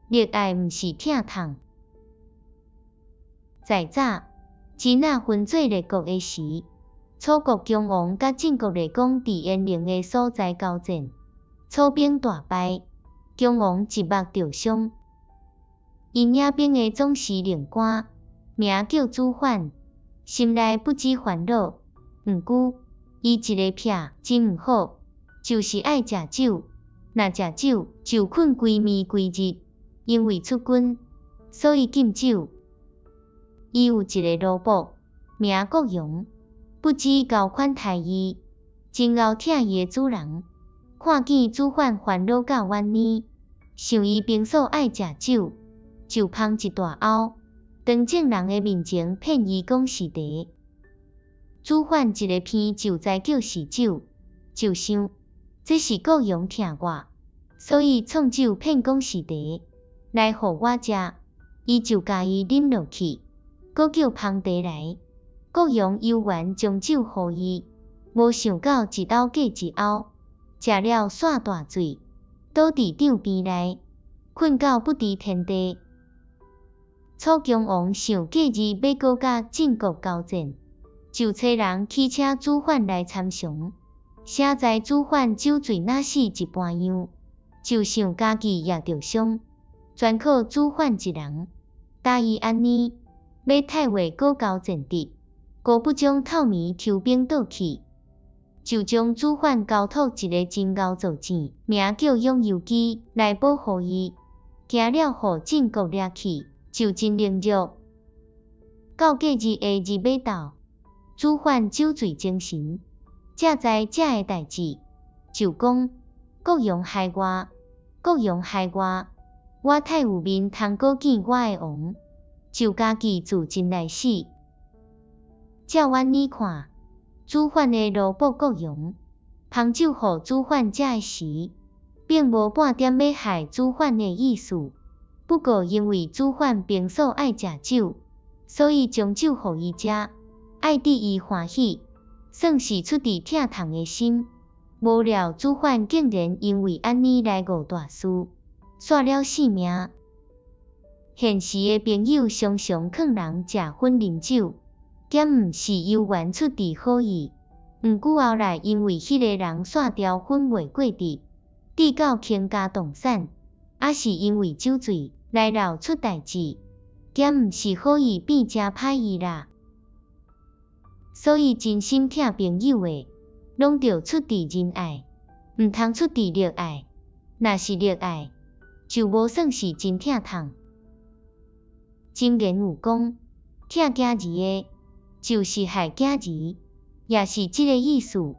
溺爱毋是疼痛。在早，支那分做列国的时，楚国姜王甲晋国列公伫鄢陵的所在交战，楚兵大败，姜王一目着伤。因领兵的总司令官，名叫子缓，心内不知烦恼。毋过，伊一个癖真毋好，就是爱食酒。若食酒，就困规暝规日。因为出军，所以禁酒。伊有一个奴仆，名国阳，不知高款待伊，真敖疼伊的主人。看见子缓烦恼到怨呢，想伊平素爱食酒，就芳一大漚，当众人的面前骗伊讲是茶。子缓一个偏就知叫是酒，就想这是国阳疼我，所以创酒骗讲是茶，来互我食。伊就甲伊啉落去，搁叫芳茶来。国阳悠然将酒互伊，无想到一漚过一漚，食了煞大醉，倒伫帐边内，困到不知天地。楚姜王想过日要搁甲晋国交战，就找人去请子缓来参详。写在子缓酒醉若死一半样，就想家己也着伤，全靠子缓一人。答伊安尼，要太尉搁交战的，果不将透暝抽兵倒去，就将子缓交托一个真敖造钱，名叫永游基来保护伊，惊了互晋国掠去，就真凌辱。到过日下日尾到，子缓酒醉精神，才知这个代志，就讲国阳害我，国阳害我，我太有面通搁见我的王，就家己自尽来死。照阮呢看，子缓的奴仆国阳，芳酒互子缓食的时，并无半点要害子缓的意思。不过因为子缓平素爱食酒，所以将酒互伊食，爱得伊欢喜，算是出自疼痛的心。无料子缓竟然因为安尼来误大事，煞了性命。现时的朋友常常劝人食薰啉酒，减毋是由原出自好意，毋久后来因为迄个人煞条薰袂过得，直到倾家荡产，还是因为酒醉来闹出代志，减毋是好意变真歹意啦。所以真心疼朋友的，拢着出自仁爱，毋通出自溺爱。若是溺爱，就无算是真疼痛。箴言有讲，疼囝儿的，就是害囝儿，也是这个意思。